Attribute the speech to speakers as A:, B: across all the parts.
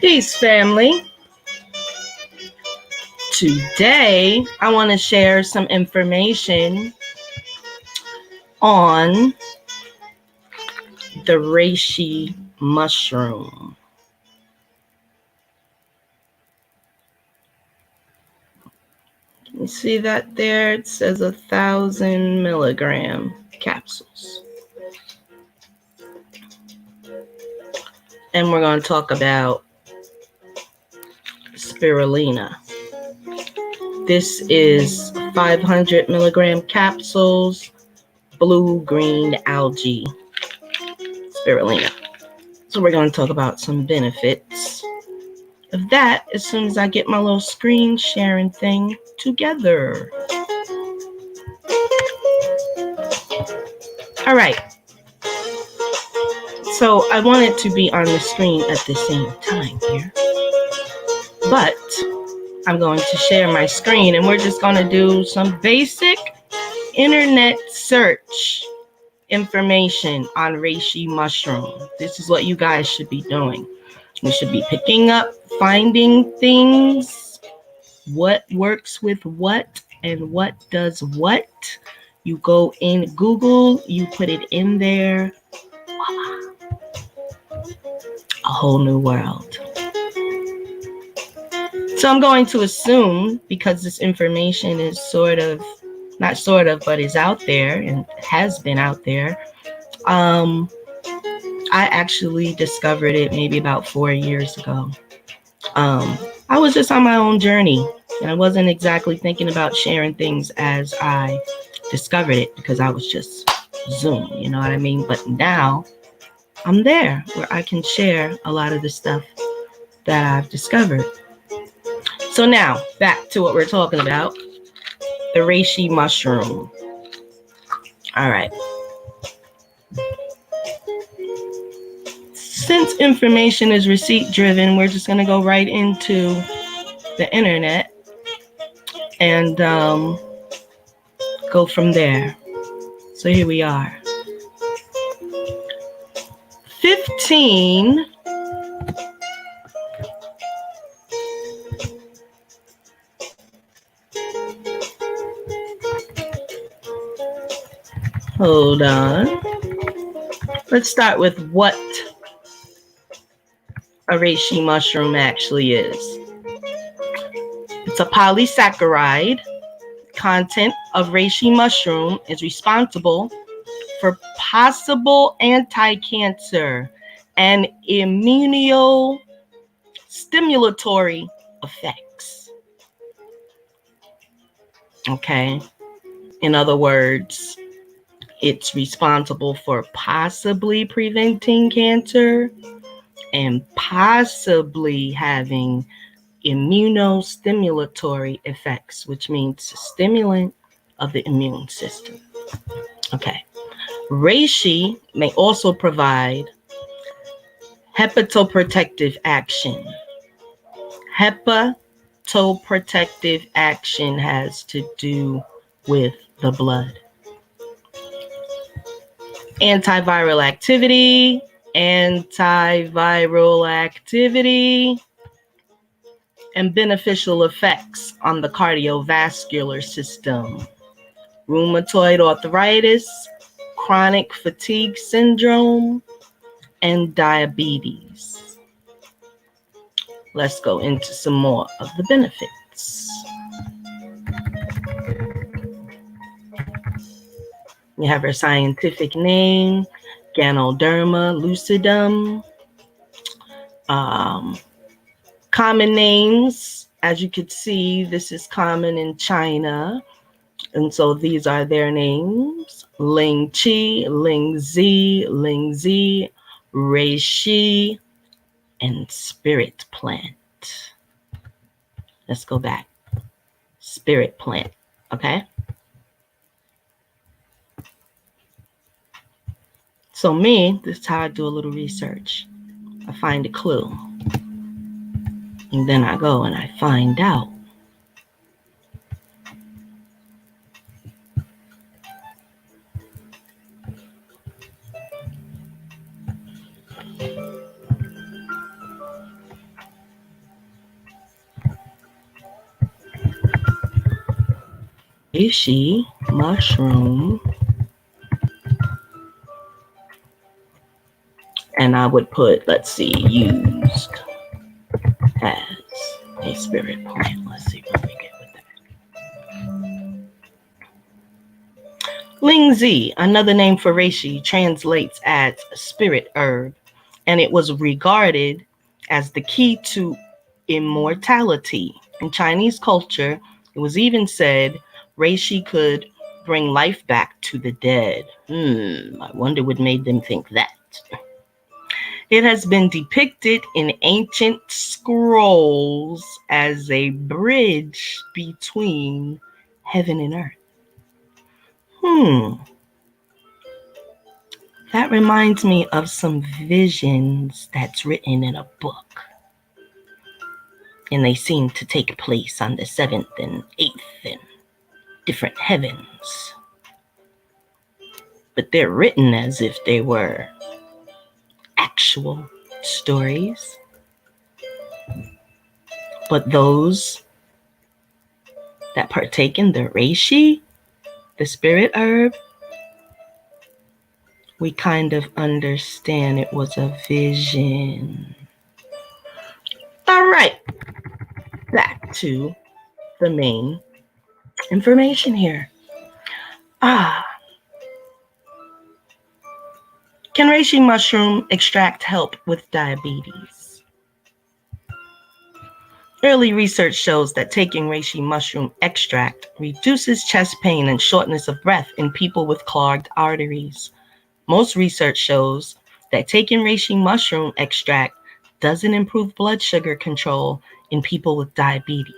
A: Peace, family. Today, I want to share some information on the reishi mushroom. Can you see that there? It says 1,000 milligram capsules. And we're going to talk about spirulina. This is 500 milligram capsules, blue-green algae spirulina. So we're going to talk about some benefits of that as soon as I get my little screen sharing thing together. All right. So I want it to be on the screen at the same time here. But I'm going to share my screen and we're just going to do some basic internet search information on reishi mushroom. This is what you guys should be doing. You should be picking up, finding things, what works with what and what does what. You go in Google, you put it in there. Voila. A whole new world. So I'm going to assume, because this information is but is out there and has been out there. I actually discovered it maybe about 4 years ago. I was just on my own journey and I wasn't exactly thinking about sharing things as I discovered it because I was just Zoom, you know what I mean? But now I'm there where I can share a lot of the stuff that I've discovered. So now, back to what we're talking about, the reishi mushroom. All right. Since information is receipt driven, we're just going to go right into the internet and go from there. So here we are. 15 hold on. Let's start with what a reishi mushroom actually is. It's a polysaccharide. Content of reishi mushroom is responsible for possible anti-cancer and immunostimulatory effects. Okay. In other words, it's responsible for possibly preventing cancer and possibly having immunostimulatory effects, which means stimulant of the immune system. Okay. Reishi may also provide hepatoprotective action. Hepatoprotective action has to do with the blood. Antiviral activity, and beneficial effects on the cardiovascular system. Rheumatoid arthritis, chronic fatigue syndrome, and diabetes. Let's go into some more of the benefits. We have our scientific name, Ganoderma lucidum. Common names, as you could see, this is common in China. And so these are their names: Ling Qi, Ling Zi, Reishi, and Spirit Plant. Let's go back. Spirit Plant, okay? So this is how I do a little research. I find a clue. And then I go and I find out. Reishi mushroom. And I would put, let's see, used as a spirit plant. Let's see what we get with that. Ling Zi, another name for reishi, translates as spirit herb, and it was regarded as the key to immortality. In Chinese culture, it was even said reishi could bring life back to the dead. I wonder what made them think that. It has been depicted in ancient scrolls as a bridge between heaven and earth. That reminds me of some visions that's written in a book. And they seem to take place on the 7th and 8th and different heavens. But they're written as if they were actual stories. But those that partake in the reishi, the spirit herb, we kind of understand it was a vision. All right, back to the main information here. Can reishi mushroom extract help with diabetes? Early research shows that taking reishi mushroom extract reduces chest pain and shortness of breath in people with clogged arteries. Most research shows that taking reishi mushroom extract doesn't improve blood sugar control in people with diabetes.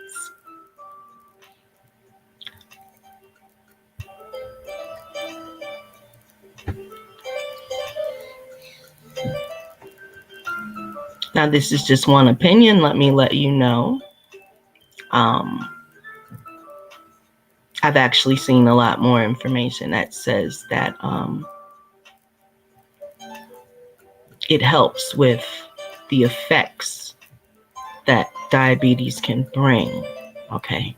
A: Now, this is just one opinion. Let me let you know. I've actually seen a lot more information that says that it helps with the effects that diabetes can bring. Okay.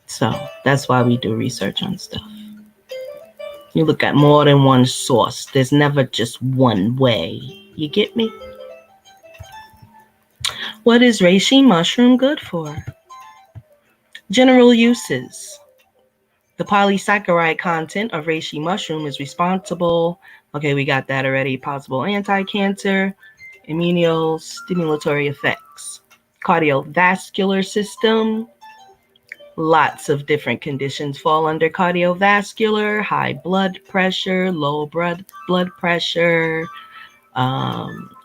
A: So that's why we do research on stuff. You look at more than one source. There's never just one way. You get me? What is reishi mushroom good for? General uses. The polysaccharide content of reishi mushroom is responsible. Okay, we got that already. Possible anti-cancer, immunostimulatory effects, cardiovascular system. Lots of different conditions fall under cardiovascular: high blood pressure, low blood pressure,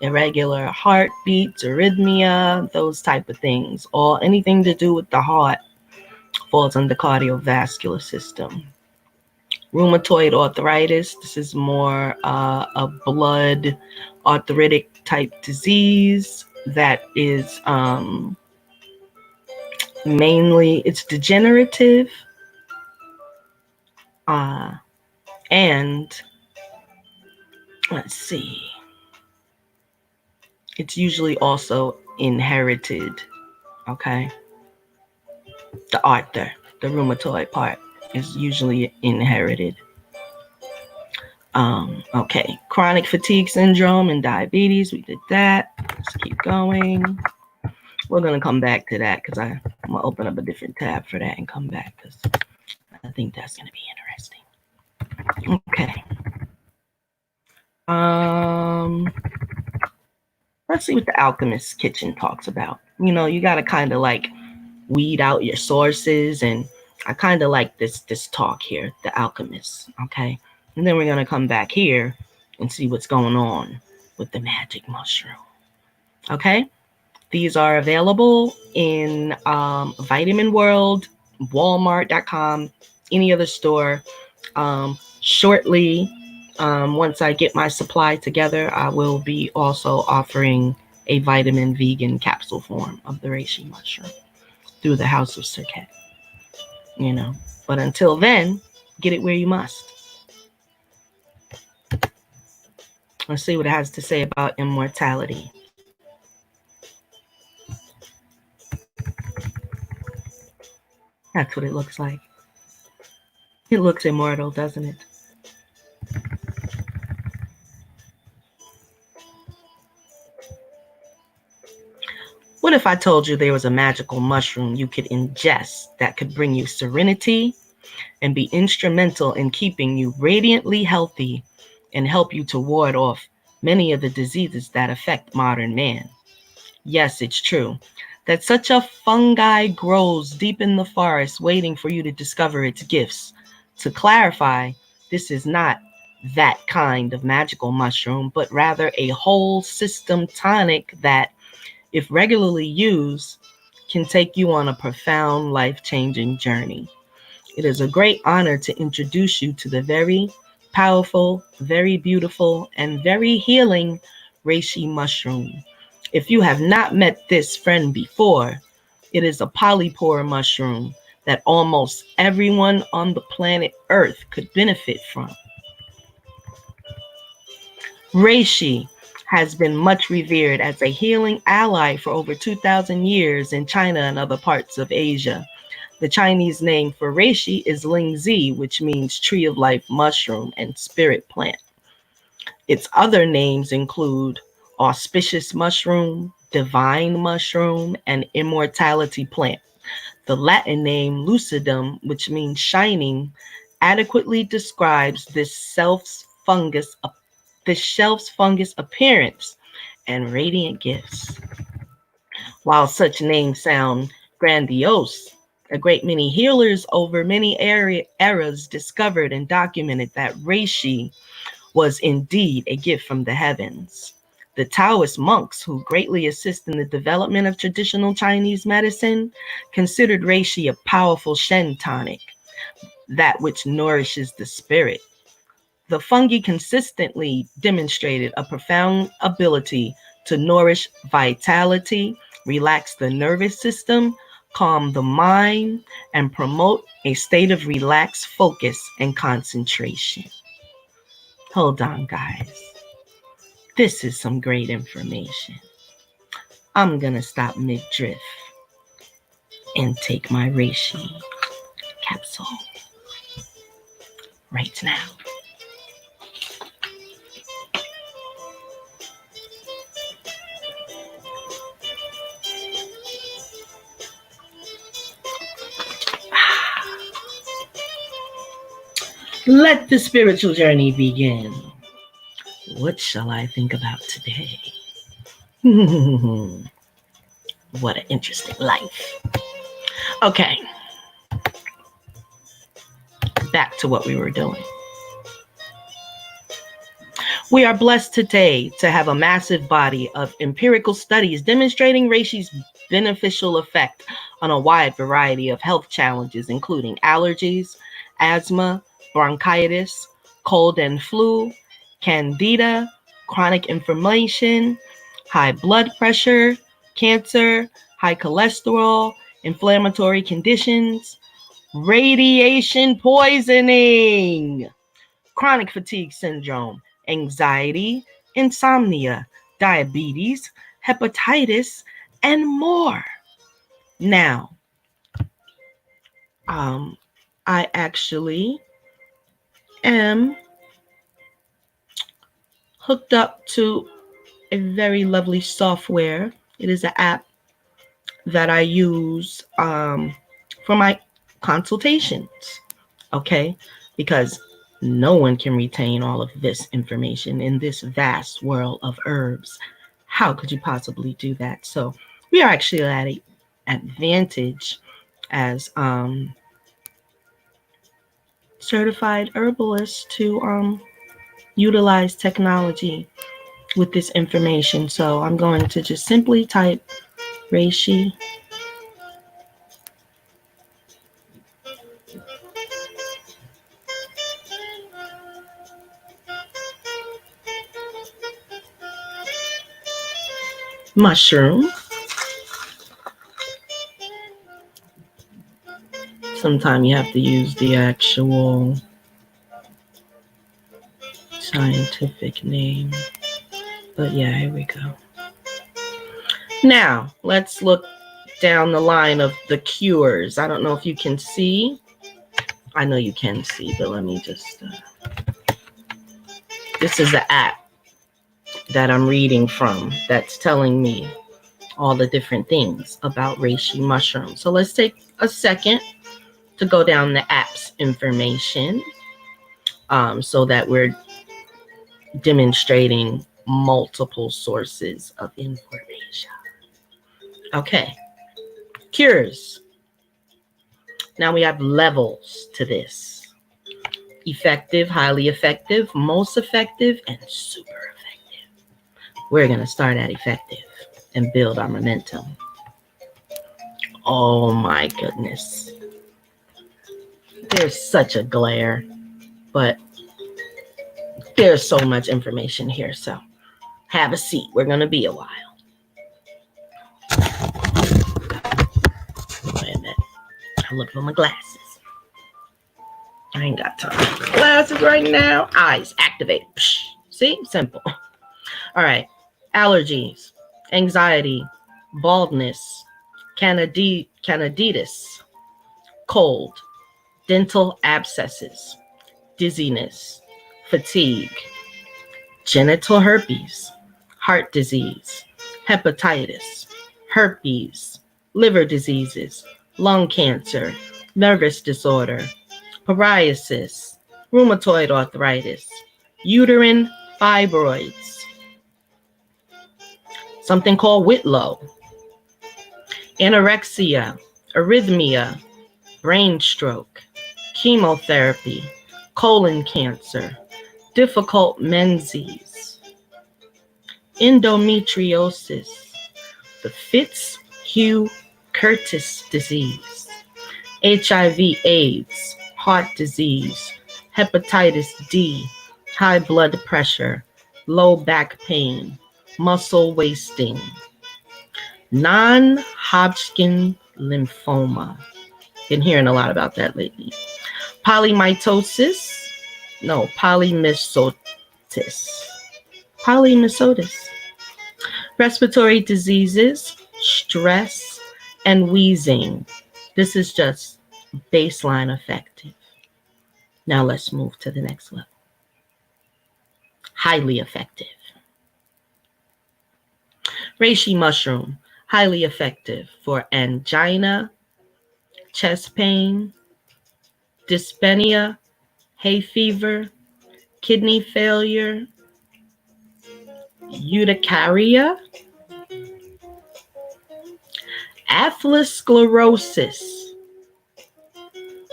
A: irregular heartbeats, arrhythmia, those type of things. Or anything to do with the heart falls under cardiovascular system. Rheumatoid arthritis, this is more a blood arthritic type disease that is mainly, it's degenerative, and let's see, it's usually also inherited. Okay, the rheumatoid part is usually inherited. Okay, chronic fatigue syndrome and diabetes, we did that. Let's keep going. We're going to come back to that because I'm going to open up a different tab for that and come back because I think that's going to be interesting. Okay. Let's see what the Alchemist's Kitchen talks about. You know, you got to kind of like weed out your sources, and I kind of like this talk here, the Alchemist. Okay. And then we're going to come back here and see what's going on with the magic mushroom. Okay. These are available in Vitamin World, Walmart.com, any other store. Shortly, once I get my supply together, I will be also offering a vitamin vegan capsule form of the reishi mushroom through the House of Circuit. You know, but until then, get it where you must. Let's see what it has to say about immortality. That's what it looks like. It looks immortal, doesn't it? What if I told you there was a magical mushroom you could ingest that could bring you serenity and be instrumental in keeping you radiantly healthy and help you to ward off many of the diseases that affect modern man? Yes, it's true that such a fungi grows deep in the forest waiting for you to discover its gifts. To clarify, this is not that kind of magical mushroom, but rather a whole system tonic that, if regularly used, can take you on a profound, life-changing journey. It is a great honor to introduce you to the very powerful, very beautiful, and very healing reishi mushroom. If you have not met this friend before, it is a polypore mushroom that almost everyone on the planet Earth could benefit from. Reishi has been much revered as a healing ally for over 2,000 years in China and other parts of Asia. The Chinese name for reishi is lingzi, which means tree of life mushroom and spirit plant. Its other names include auspicious mushroom, divine mushroom, and immortality plant. The Latin name lucidum, which means shining, adequately describes this shelf's fungus appearance and radiant gifts. While such names sound grandiose, a great many healers over many eras discovered and documented that reishi was indeed a gift from the heavens. The Taoist monks, who greatly assist in the development of traditional Chinese medicine, considered reishi a powerful Shen tonic, that which nourishes the spirit. The fungi consistently demonstrated a profound ability to nourish vitality, relax the nervous system, calm the mind, and promote a state of relaxed focus and concentration. Hold on, guys. This is some great information. I'm going to stop mid-drift and take my reishi capsule right now. Let the spiritual journey begin. What shall I think about today? What an interesting life. Okay. Back to what we were doing. We are blessed today to have a massive body of empirical studies demonstrating reishi's beneficial effect on a wide variety of health challenges, including allergies, asthma, bronchitis, cold and flu, candida, chronic inflammation, high blood pressure, cancer, high cholesterol, inflammatory conditions, radiation poisoning, chronic fatigue syndrome, anxiety, insomnia, diabetes, hepatitis, and more. Now, I actually am hooked up to a very lovely software. It is an app that I use for my consultations, okay? Because no one can retain all of this information in this vast world of herbs. How could you possibly do that? So we are actually at an advantage as certified herbalists to utilize technology with this information. So I'm going to just simply type reishi mushroom. Sometimes you have to use the actual scientific name. But yeah, here we go. Now, let's look down the line of the cures. I don't know if you can see. I know you can see, but let me just... this is the app that I'm reading from that's telling me all the different things about reishi mushroom. So let's take a second to go down the app's information so that we're demonstrating multiple sources of information. Okay, cures. Now we have levels to this. Effective, highly effective, most effective, and super effective. We're going to start at effective and build our momentum. Oh my goodness. There's such a glare, but there's so much information here. So have a seat. We're going to be a while. Wait a minute. I'm looking for my glasses. I ain't got time for glasses right now. Eyes activate. Psh. See? Simple. All right. Allergies, anxiety, baldness, candiditis, cold, dental abscesses, dizziness, fatigue, genital herpes, heart disease, hepatitis, herpes, liver diseases, lung cancer, nervous disorder, psoriasis, rheumatoid arthritis, uterine fibroids, something called Whitlow, anorexia, arrhythmia, brain stroke, chemotherapy, colon cancer, difficult menses, endometriosis, the Fitzhugh-Curtis disease, HIV/AIDS, heart disease, hepatitis D, high blood pressure, low back pain, muscle wasting, non-Hodgkin lymphoma. Been hearing a lot about that lately. Polymytosis, no, polymysotis. Polymysotis. Respiratory diseases, stress, and wheezing. This is just baseline effective. Now let's move to the next level. Highly effective. Reishi mushroom, highly effective for angina, chest pain, dyspnea, hay fever, kidney failure, urticaria, atherosclerosis,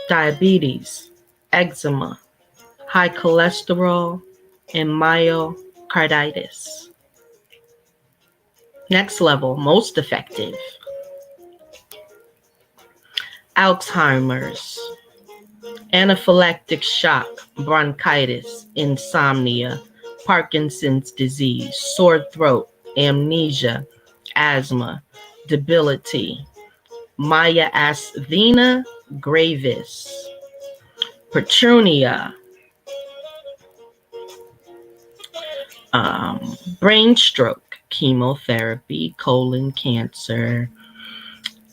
A: diabetes, eczema, high cholesterol, and myocarditis. Next level, most effective. Alzheimer's, anaphylactic shock, bronchitis, insomnia, Parkinson's disease, sore throat, amnesia, asthma, debility, myasthenia gravis, Petunia, brain stroke, chemotherapy, colon cancer,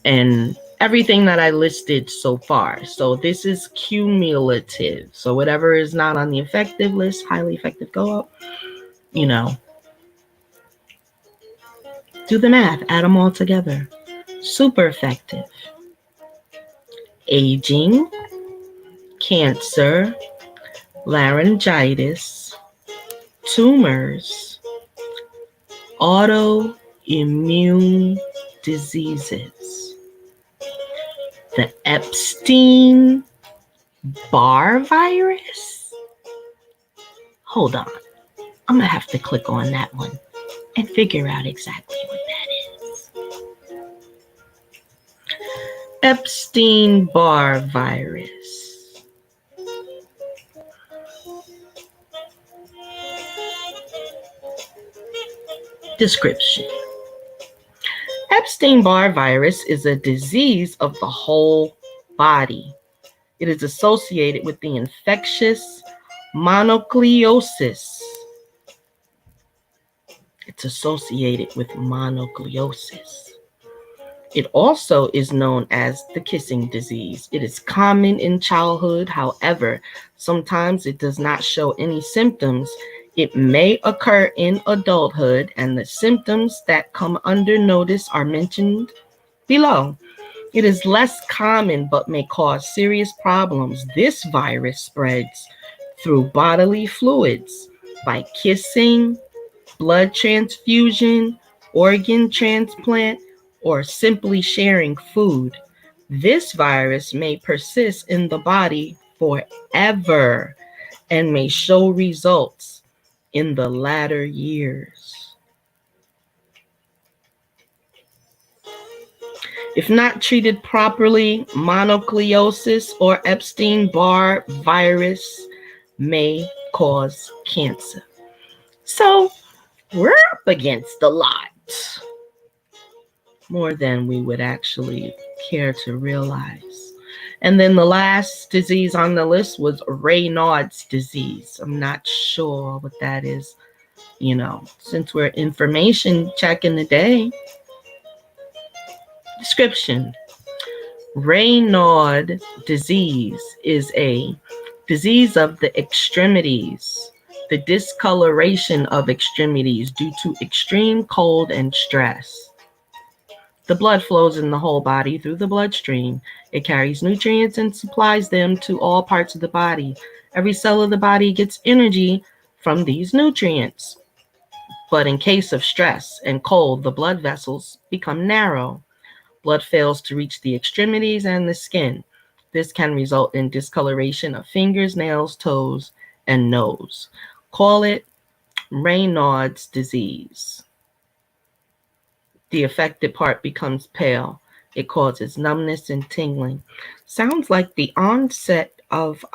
A: and everything that I listed so far. So this is cumulative. So whatever is not on the effective list, highly effective, go up, do the math, add them all together. Super effective. Aging, cancer, laryngitis, tumors, autoimmune diseases, the Epstein-Barr virus. Hold on, I'm gonna have to click on that one and figure out exactly what that is. Epstein-Barr virus. Description. Epstein-Barr virus is a disease of the whole body. It is associated with the infectious mononucleosis. It's associated with mononucleosis. It also is known as the kissing disease. It is common in childhood. However, sometimes it does not show any symptoms. It may occur in adulthood, and the symptoms that come under notice are mentioned below. It is less common but may cause serious problems. This virus spreads through bodily fluids by kissing, blood transfusion, organ transplant, or simply sharing food. This virus may persist in the body forever and may show results in the latter years. If not treated properly, mononucleosis or Epstein-Barr virus may cause cancer. So we're up against a lot, more than we would actually care to realize. And then the last disease on the list was Raynaud's disease. I'm not sure what that is, since we're information checking today. Description. Raynaud disease is a disease of the extremities, the discoloration of extremities due to extreme cold and stress. The blood flows in the whole body through the bloodstream. It carries nutrients and supplies them to all parts of the body. Every cell of the body gets energy from these nutrients. But in case of stress and cold, the blood vessels become narrow. Blood fails to reach the extremities and the skin. This can result in discoloration of fingers, nails, toes, and nose. Call it Raynaud's disease. The affected part becomes pale. It causes numbness and tingling. Sounds like the onset of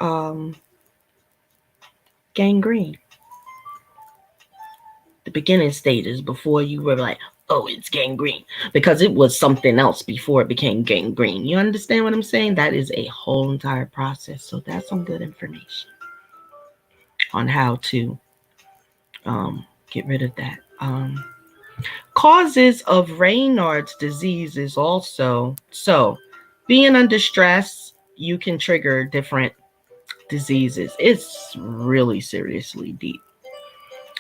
A: gangrene. The beginning stages before you were like, oh, it's gangrene. Because it was something else before it became gangrene. You understand what I'm saying? That is a whole entire process. So that's some good information on how to get rid of that. Causes of Raynaud's disease is also, so being under stress, you can trigger different diseases. It's really seriously deep.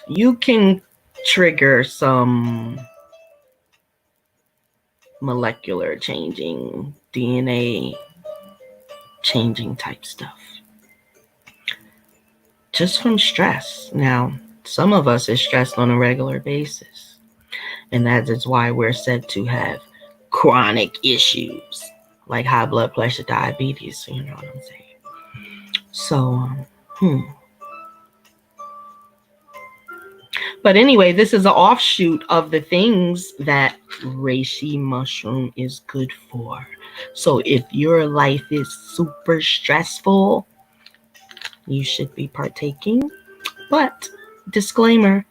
A: You can trigger some molecular changing, DNA changing type stuff just from stress. Now, some of us are stressed on a regular basis, and that is why we're said to have chronic issues like high blood pressure, diabetes. You know what I'm saying? So, But anyway, this is an offshoot of the things that reishi mushroom is good for. So if your life is super stressful, you should be partaking. But disclaimer,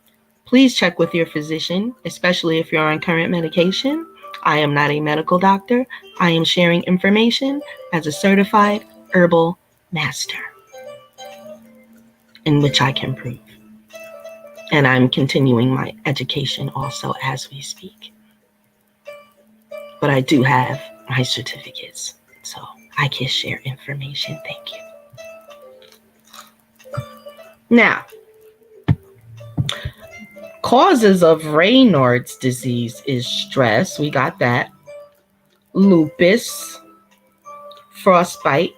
A: please check with your physician, especially if you're on current medication. I am not a medical doctor. I am sharing information as a certified herbal master, in which I can prove. And I'm continuing my education also as we speak. But I do have my certificates, so I can share information. Thank you. Now, causes of Raynaud's disease is stress. We got that. Lupus, frostbite.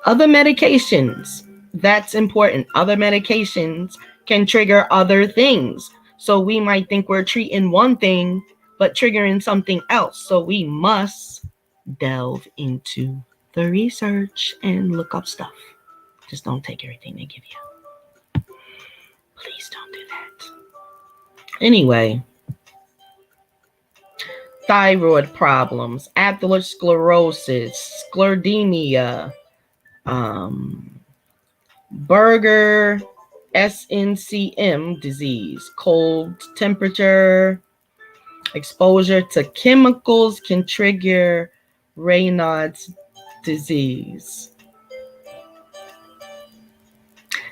A: Other medications. That's important. Other medications can trigger other things. So we might think we're treating one thing, but triggering something else. So we must delve into the research and look up stuff. Just don't take everything they give you. Please don't do that. Anyway, thyroid problems, atherosclerosis, sclerodermia, Berger SNCM disease, cold temperature, exposure to chemicals can trigger Raynaud's disease.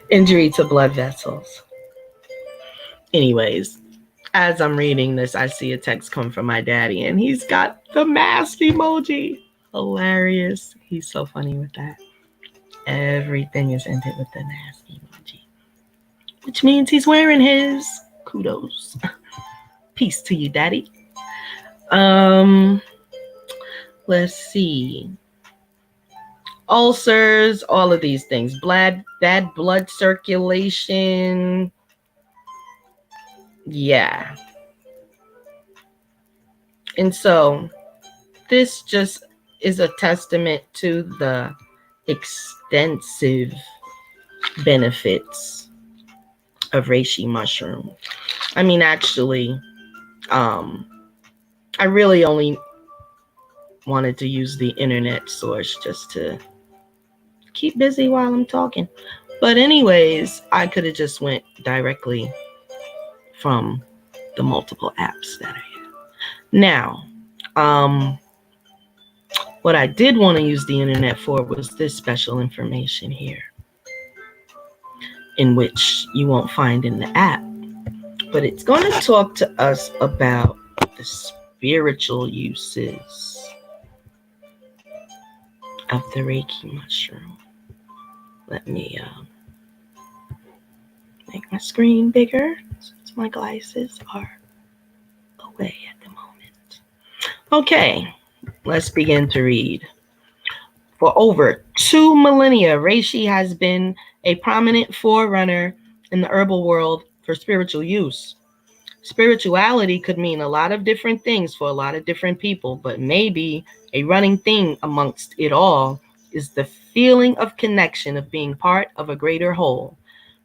A: Injury to blood vessels. Anyways, as I'm reading this, I see a text come from my daddy, and he's got the mask emoji. Hilarious. He's so funny with that. Everything is ended with the mask emoji, which means he's wearing his. Kudos. Peace to you, daddy. Let's see. Ulcers, all of these things. Bad blood circulation. Yeah. And so this just is a testament to the extensive benefits of reishi mushroom. I mean, actually, I really only wanted to use the internet source just to keep busy while I'm talking. But anyways, I could have just went directly from the multiple apps that I have. Now, what I did want to use the internet for was this special information here, in which you won't find in the app. But it's going to talk to us about the spiritual uses of the Reiki mushroom. Let me make my screen bigger since my glasses are away at the moment. Okay, let's begin to read. For over 2 millennia, Reishi has been a prominent forerunner in the herbal world for spiritual use. Spirituality could mean a lot of different things for a lot of different people, but maybe a running thing amongst it all is the feeling of connection, of being part of a greater whole.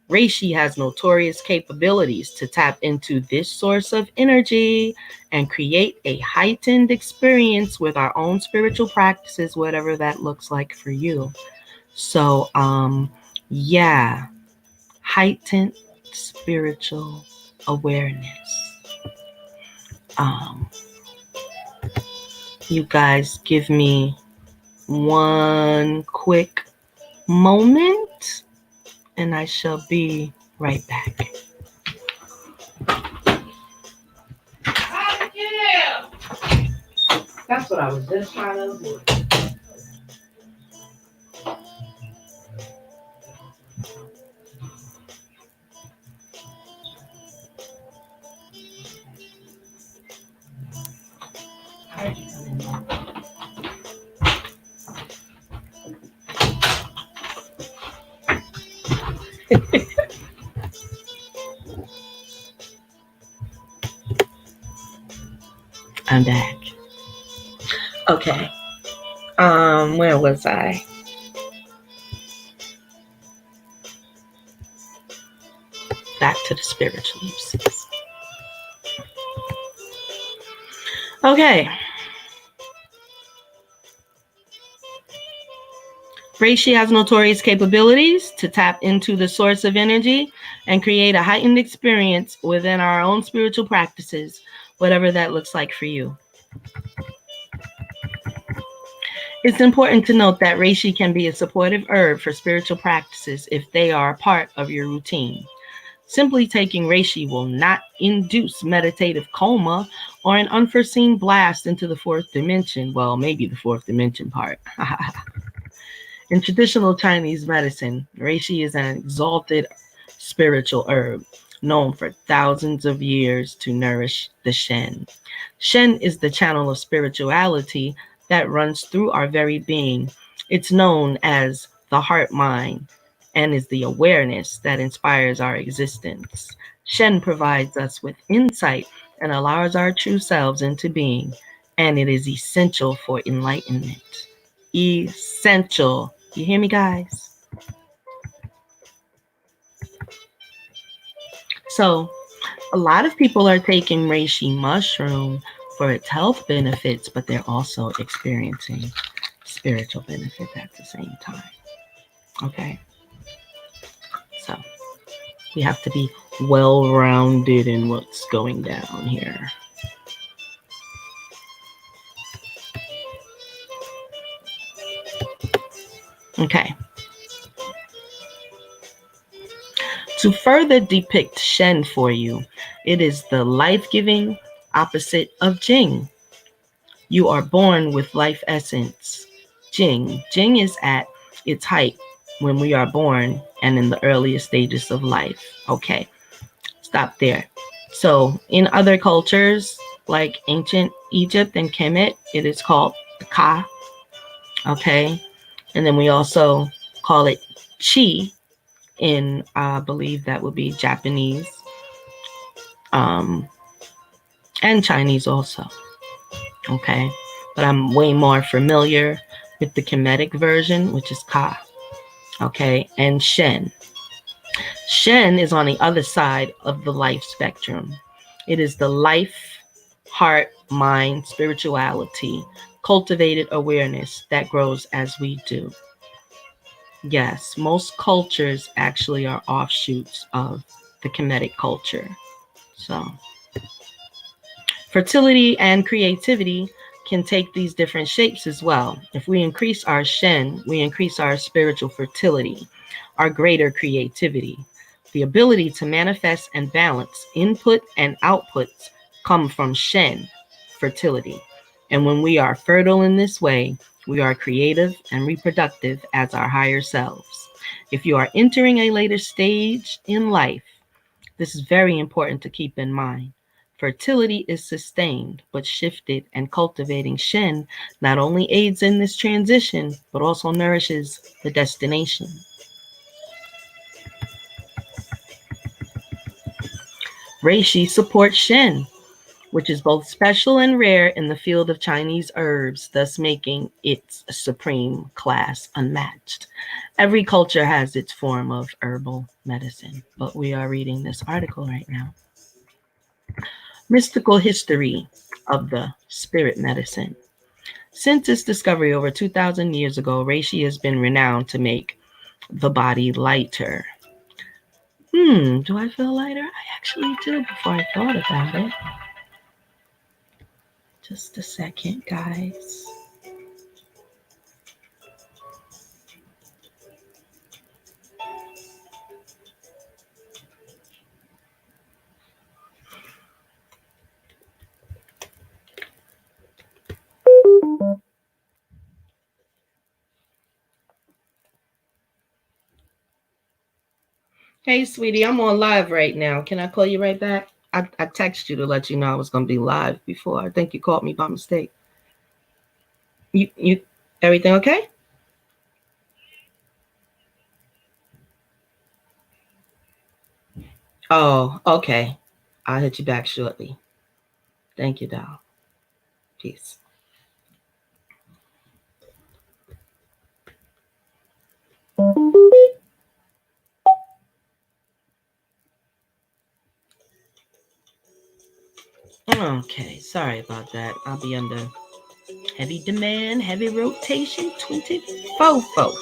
A: Reishi has notorious capabilities to tap into this source of energy and create a heightened experience with our own spiritual practices, whatever that looks like for you. So, yeah, heightened spiritual awareness. Um, you guys give me one quick moment and I shall be right back. That's what I was just trying to avoid. I'm back. Okay. Where was I? Back to the spiritual uses. Okay. Reishi has notorious capabilities to tap into the source of energy and create a heightened experience within our own spiritual practices, whatever that looks like for you. It's important to note that reishi can be a supportive herb for spiritual practices if they are a part of your routine. Simply taking reishi will not induce meditative coma or an unforeseen blast into the fourth dimension. Well, maybe the fourth dimension part. In traditional Chinese medicine, reishi is an exalted spiritual herb known for thousands of years to nourish the Shen. Shen is the channel of spirituality that runs through our very being. It's known as the heart mind and is the awareness that inspires our existence. Shen provides us with insight and allows our true selves into being, and it is essential for enlightenment. Essential. You hear me, guys? So, a lot of people are taking reishi mushroom for its health benefits, but they're also experiencing spiritual benefits at the same time. Okay? So, we have to be well rounded in what's going down here. Okay. To further depict Shen for you, it is the life-giving opposite of Jing. You are born with life essence. Jing. Jing is at its height when we are born and in the earliest stages of life. Okay, stop there. So in other cultures, like ancient Egypt and Kemet, it is called Ka. Okay, and then we also call it Chi in, I believe that would be Japanese, and Chinese also. Okay, but I'm way more familiar with the Kemetic version, which is Ka. Okay, and Shen. Shen is on the other side of the life spectrum. It is the life, heart, mind, spirituality, cultivated awareness that grows as we do. Yes, most cultures actually are offshoots of the Kemetic culture. So, fertility and creativity can take these different shapes as well. If we increase our Shen, we increase our spiritual fertility, our greater creativity. The ability to manifest and balance input and outputs come from Shen, fertility. And when we are fertile in this way, we are creative and reproductive as our higher selves. If you are entering a later stage in life, this is very important to keep in mind. Fertility is sustained but shifted, and cultivating Shen not only aids in this transition, but also nourishes the destination. Reishi supports Shen. which is both special and rare in the field of Chinese herbs, thus making its supreme class unmatched. Every culture has its form of herbal medicine, but we are reading this article right now. Mystical history of the spirit medicine. Since its discovery over 2,000 years ago, reishi has been renowned to make the body lighter. Do I feel lighter? I actually did before I thought about it. Just a second, guys. Hey, sweetie, I'm on live right now. Can I call you right back? I texted you to let you know I was going to be live before. I think you called me by mistake. You, everything okay? Oh, okay. I'll hit you back shortly. Thank you, doll. Peace. Okay, sorry about that. I'll be under heavy demand, heavy rotation, 24, 4.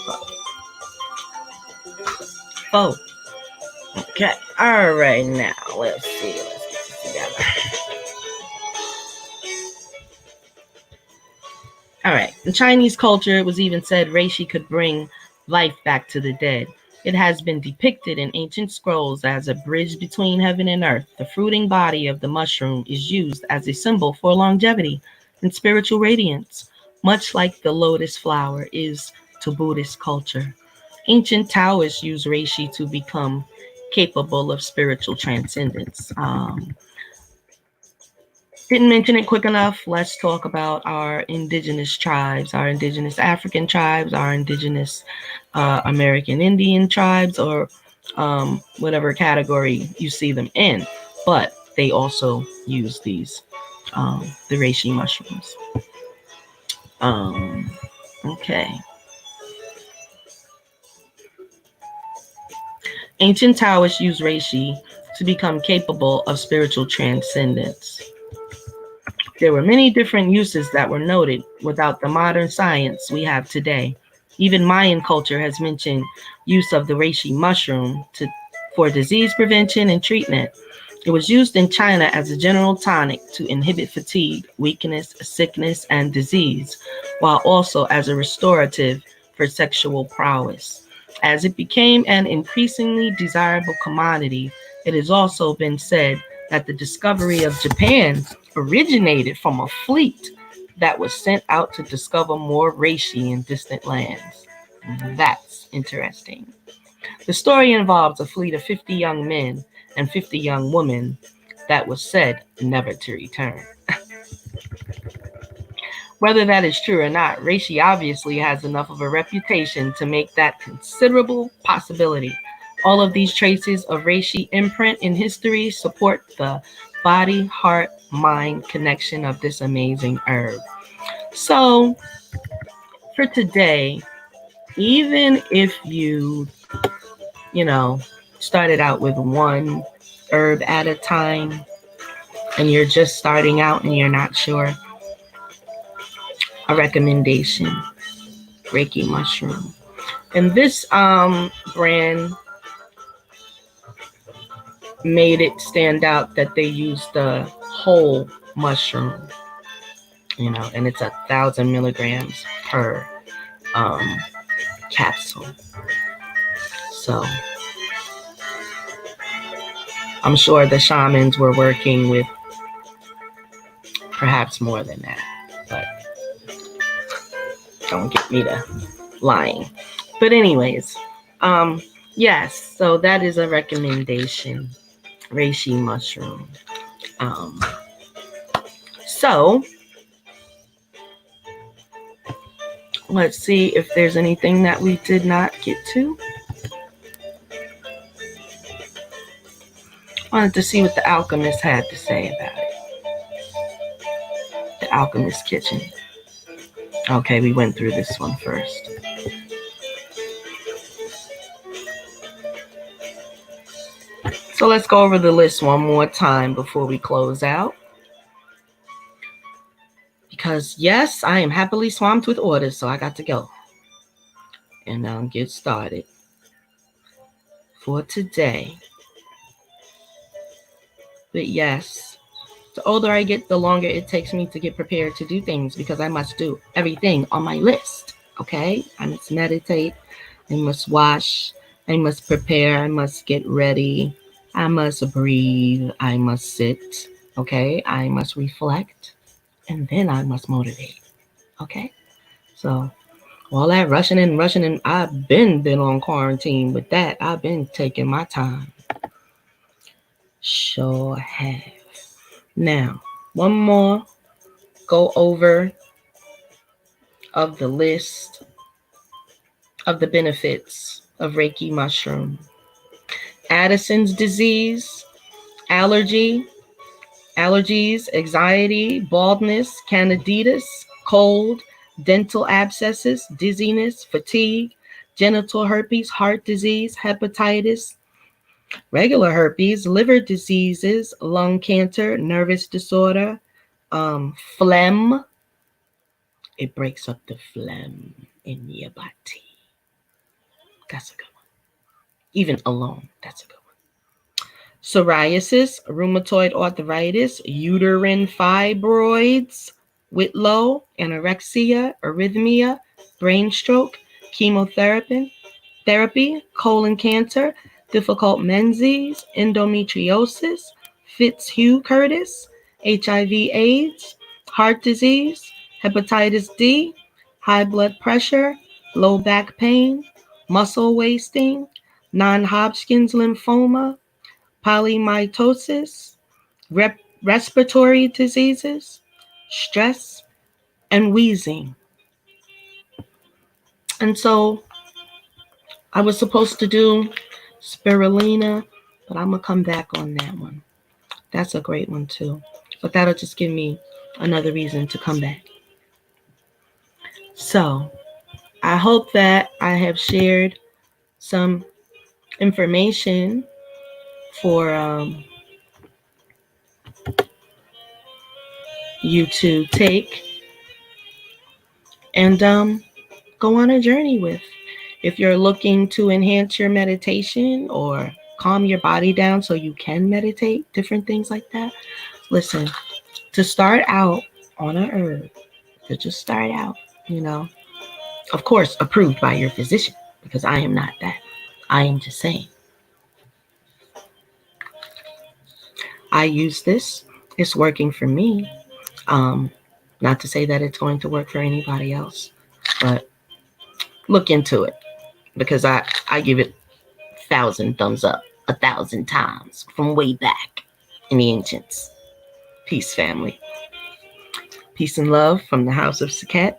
A: Okay, all right, now let's see. Let's get this together. All right, in Chinese culture, it was even said reishi could bring life back to the dead. It has been depicted in ancient scrolls as a bridge between heaven and earth. The fruiting body of the mushroom is used as a symbol for longevity and spiritual radiance, much like the lotus flower is to Buddhist culture. Ancient Taoists used reishi to become capable of spiritual transcendence. Didn't mention it quick enough. Let's talk about our indigenous tribes, our indigenous African tribes, our indigenous American Indian tribes, or whatever category you see them in. But they also use these, the reishi mushrooms. Okay. Ancient Taoists used reishi to become capable of spiritual transcendence. There were many different uses that were noted without the modern science we have today. Even Mayan culture has mentioned use of the reishi mushroom for disease prevention and treatment. It was used in China as a general tonic to inhibit fatigue, weakness, sickness, and disease, while also as a restorative for sexual prowess. As it became an increasingly desirable commodity, it has also been said that the discovery of Japan originated from a fleet that was sent out to discover more reishi in distant lands. That's interesting. The story involves a fleet of 50 young men and 50 young women that was said never to return. Whether that is true or not, reishi obviously has enough of a reputation to make that considerable possibility. All of these traces of reishi imprint in history support the body, heart, mind connection of this amazing herb. So, for today, even if you know, started out with one herb at a time and you're just starting out and you're not sure, a recommendation, Reiki mushroom. And this brand made it stand out that they used the whole mushroom, and it's 1,000 milligrams per capsule. So I'm sure the shamans were working with perhaps more than that, but don't get me to lying. But anyways, yes, so that is a recommendation, reishi mushroom. So let's see if there's anything that we did not get to. Wanted to see what the alchemist had to say about it. The Alchemist Kitchen. Okay, we went through this one first. So let's go over the list one more time before we close out. Because yes, I am happily swamped with orders, so I got to go. And get started for today. But yes, the older I get, the longer it takes me to get prepared to do things because I must do everything on my list. Okay? I must meditate. I must wash. I must prepare. I must get ready. I must breathe. I must sit. Okay? I must reflect. And then I must motivate. Okay? So all that rushing and I've been on quarantine with that. I've been taking my time. Sure have. Now, one more go over of the list of the benefits of Reiki mushroom. Addison's disease, allergies, anxiety, baldness, candidiasis, cold, dental abscesses, dizziness, fatigue, genital herpes, heart disease, hepatitis, regular herpes, liver diseases, lung cancer, nervous disorder, phlegm. It breaks up the phlegm in your body. That's a good one. Even alone, that's a good one. Psoriasis, rheumatoid arthritis, uterine fibroids, Whitlow, anorexia, arrhythmia, brain stroke, chemotherapy, colon cancer, difficult menses, endometriosis, Fitzhugh-Curtis, HIV/AIDS, heart disease, hepatitis D, high blood pressure, low back pain, muscle wasting, non-Hodgkin's lymphoma, polymytosis, respiratory diseases, stress, and wheezing. And so I was supposed to do spirulina, but I'm going to come back on that one. That's a great one too. But that'll just give me another reason to come back. So I hope that I have shared some information for you to take and go on a journey with. If you're looking to enhance your meditation or calm your body down so you can meditate, different things like that, listen, to start out on a herb, to just start out, of course, approved by your physician, because I am not that. I am just saying. I use this. It's working for me. Not to say that it's going to work for anybody else, but look into it because I give it 1,000 thumbs up 1,000 times from way back in the ancients. Peace, family. Peace and love from the House of Saket.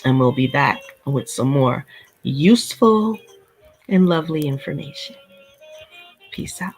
A: And we'll be back with some more useful and lovely information. Peace out.